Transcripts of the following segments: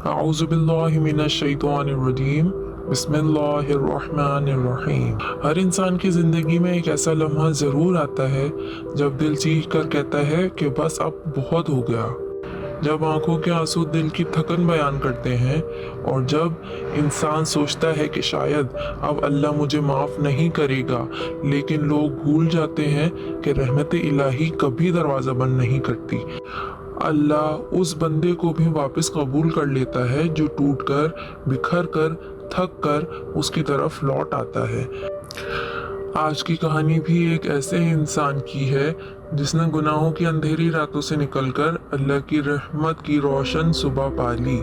اعوذ باللہ من الشیطان الرجیم بسم اللہ الرحمن الرحیم۔ ہر انسان کی زندگی میں ایک ایسا لمحہ ضرور آتا ہے جب دل چیخ کر کہتا ہے کہ بس اب بہت ہو گیا، جب آنکھوں کے آنسو دل کی تھکن بیان کرتے ہیں، اور جب انسان سوچتا ہے کہ شاید اب اللہ مجھے معاف نہیں کرے گا، لیکن لوگ بھول جاتے ہیں کہ رحمت الہی کبھی دروازہ بند نہیں کرتی۔ اللہ اس بندے کو بھی واپس قبول کر لیتا ہے جو ٹوٹ کر، بکھر کر، تھک کر اس کی طرف لوٹ آتا ہے۔ آج کی کہانی بھی ایک ایسے انسان کی ہے جس نے گناہوں کی اندھیری راتوں سے نکل کر اللہ کی رحمت کی روشن صبح پا لی۔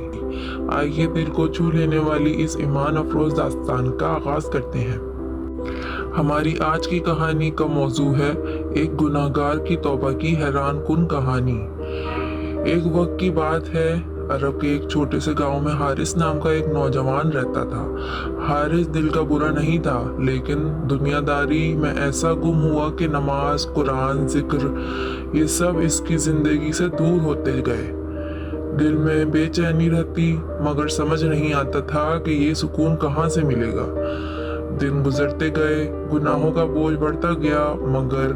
آئیے دل کو چھو لینے والی اس ایمان افروز داستان کا آغاز کرتے ہیں۔ ہماری آج کی کہانی کا موضوع ہے ایک گناہگار کی توبہ کی حیران کن کہانی۔ ایک وقت کی بات ہے، عرب کے ایک چھوٹے سے گاؤں میں حارث نام کا ایک نوجوان رہتا تھا۔ حارث دل کا برا نہیں تھا، لیکن دنیا داری میں ایسا گم ہوا کہ نماز، قرآن، ذکر، یہ سب اس کی زندگی سے دور ہوتے گئے۔ دل میں بے چینی رہتی، مگر سمجھ نہیں آتا تھا کہ یہ سکون کہاں سے ملے گا۔ دن گزرتے گئے، گناہوں کا بوجھ بڑھتا گیا، مگر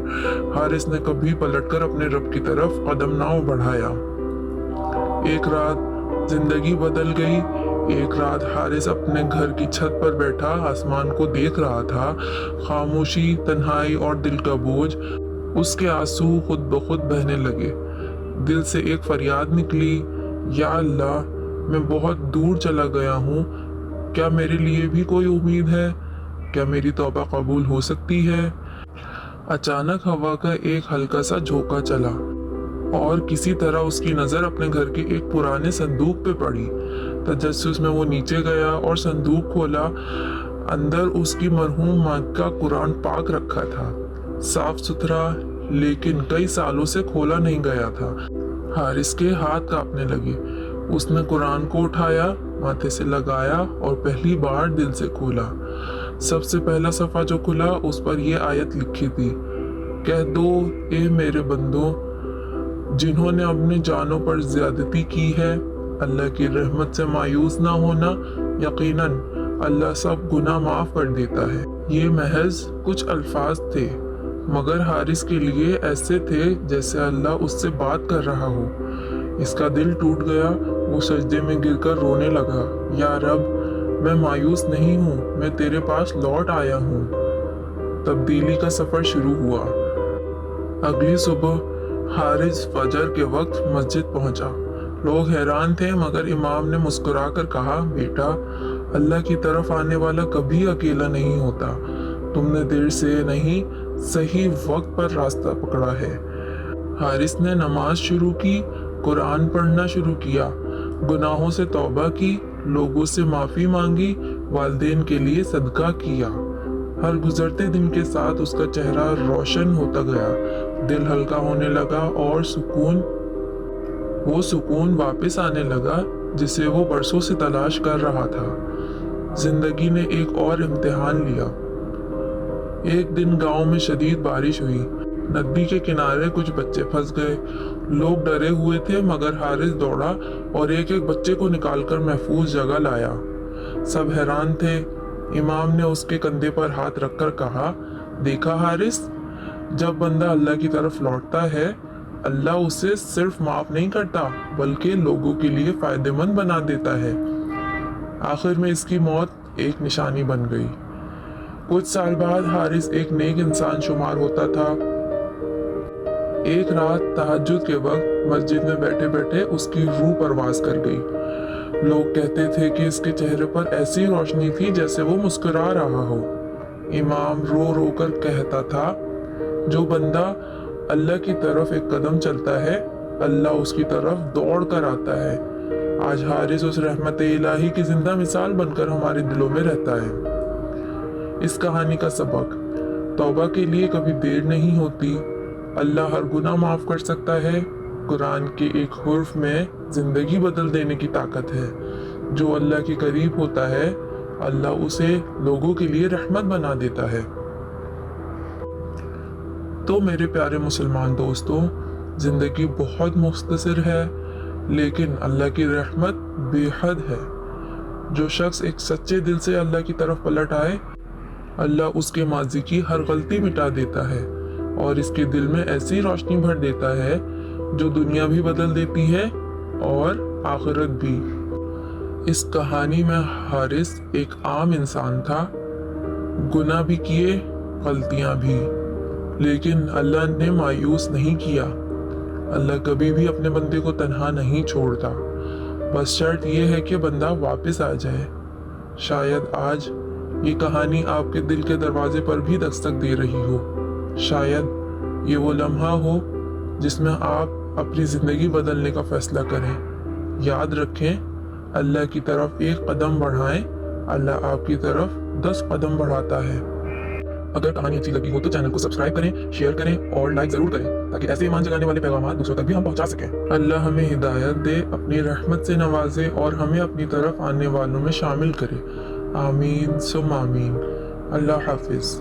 حارث نے کبھی پلٹ کر اپنے رب کی طرف قدم نہ بڑھایا۔ ایک رات زندگی بدل گئی۔ ایک رات حارث اپنے گھر کی چھت پر بیٹھا آسمان کو دیکھ رہا تھا۔ خاموشی، تنہائی اور دل کا بوجھ، اس کے آنسو خود بخود بہنے لگے۔ دل سے ایک فریاد نکلی، یا اللہ، میں بہت دور چلا گیا ہوں، کیا میرے لیے بھی کوئی امید ہے؟ کیا میری توبہ قبول ہو سکتی ہے؟ اچانک ہوا کا ایک ہلکا سا جھونکا چلا اور کسی طرح اس کی نظر اپنے گھر کے ایک پرانے صندوق پہ پڑی۔ تجسس میں وہ نیچے گیا اور صندوق کھولا۔ اندر اس کی مرحوم ماں کا قرآن پاک رکھا تھا، صاف ستھرا، لیکن کئی سالوں سے کھولا نہیں گیا تھا۔ حارث کے ہاتھ کانپنے لگے۔ اس نے قرآن کو اٹھایا، ماتھے سے لگایا اور پہلی بار دل سے کھولا۔ سب سے پہلا صفحہ جو کھلا، اس پر یہ آیت لکھی تھی، کہہ دو اے میرے بندوں، جنہوں نے اپنی جانوں پر زیادتی کی ہے، اللہ کی رحمت سے مایوس نہ ہونا، یقیناً اللہ سب گناہ معاف کر دیتا ہے۔ یہ محض کچھ الفاظ تھے، مگر حارث کے لیے ایسے تھے جیسے اللہ اس سے بات کر رہا ہو۔ اس کا دل ٹوٹ گیا، وہ سجدے میں گر کر رونے لگا، یا رب، میں مایوس نہیں ہوں، میں تیرے پاس لوٹ آیا ہوں۔ تبدیلی کا سفر شروع ہوا۔ اگلی صبح حارث فجر کے وقت مسجد پہنچا۔ لوگ حیران تھے، مگر امام نے مسکرا کر کہا، بیٹا، اللہ کی طرف آنے والا کبھی اکیلا نہیں ہوتا۔ تم نے دیر سے نہیں، صحیح وقت پر راستہ پکڑا ہے۔ حارث نے نماز شروع کی، قرآن پڑھنا شروع کیا، گناہوں سے توبہ کی، لوگوں سے معافی مانگی، والدین کے لیے صدقہ کیا۔ ہر گزرتے دن کے ساتھ اس کا چہرہ روشن ہوتا گیا، دل ہلکا ہونے لگا اور وہ سکون واپس آنے لگا جسے وہ برسوں سے تلاش کر رہا تھا۔ زندگی نے ایک اور امتحان لیا۔ ایک دن گاؤں میں شدید بارش ہوئی۔ ندی کے کنارے کچھ بچے پھنس گئے۔ لوگ ڈرے ہوئے تھے، مگر حارث دوڑا اور ایک ایک بچے کو نکال کر محفوظ جگہ لایا۔ سب حیران تھے۔ امام نے اس کے کندھے پر ہاتھ رکھ کر کہا، دیکھا حارث، جب بندہ اللہ کی طرف لوٹتا ہے، اللہ اسے صرف معاف نہیں کرتا بلکہ لوگوں کے لیے فائدہ مند بنا دیتا ہے۔ آخر میں اس کی موت ایک نشانی بن گئی۔ کچھ سال بعد حارث ایک نیک انسان شمار ہوتا تھا۔ ایک رات تہجد کے وقت مسجد میں بیٹھے بیٹھے اس کی روح پرواز کر گئی۔ لوگ کہتے تھے کہ اس کے چہرے پر ایسی روشنی تھی جیسے وہ مسکرا رہا ہو۔ امام رو رو کر کہتا تھا، جو بندہ اللہ کی طرف ایک قدم چلتا ہے، اللہ اس کی طرف دوڑ کر آتا ہے۔ آج حارث اس رحمت الہی کی زندہ مثال بن کر ہمارے دلوں میں رہتا ہے۔ اس کہانی کا سبق، توبہ کے لیے کبھی دیر نہیں ہوتی، اللہ ہر گناہ معاف کر سکتا ہے۔ قرآن کے ایک حرف میں زندگی بدل دینے کی طاقت ہے۔ جو اللہ کے قریب ہوتا ہے، اللہ اسے لوگوں کے لیے رحمت بنا دیتا ہے۔ تو میرے پیارے مسلمان دوستوں، زندگی بہت مختصر ہے، لیکن اللہ کی رحمت بے حد ہے۔ جو شخص ایک سچے دل سے اللہ کی طرف پلٹ آئے، اللہ اس کے ماضی کی ہر غلطی مٹا دیتا ہے اور اس کے دل میں ایسی روشنی بھر دیتا ہے جو دنیا بھی بدل دیتی ہے اور آخرت بھی۔ اس کہانی میں حارث ایک عام انسان تھا، گناہ بھی کیے، غلطیاں بھی، لیکن اللہ نے مایوس نہیں کیا۔ اللہ کبھی بھی اپنے بندے کو تنہا نہیں چھوڑتا، بس شرط یہ ہے کہ بندہ واپس آ جائے۔ شاید آج یہ کہانی آپ کے دل کے دروازے پر بھی دستک دے رہی ہو، شاید یہ وہ لمحہ ہو جس میں آپ اپنی زندگی بدلنے کا فیصلہ کریں۔ یاد رکھیں، اللہ کی طرف ایک قدم بڑھائیں، اللہ آپ کی طرف 10 قدم بڑھاتا ہے۔ اگر کہانی اچھی لگی ہو تو چینل کو سبسکرائب کریں، شیئر کریں اور لائک ضرور کریں تاکہ ایسے ایمان جگانے والے پیغامات دوسروں تک بھی ہم پہنچا سکیں۔ اللہ ہمیں ہدایت دے، اپنی رحمت سے نوازے اور ہمیں اپنی طرف آنے والوں میں شامل کرے۔ آمین ثم آمین۔ اللہ حافظ۔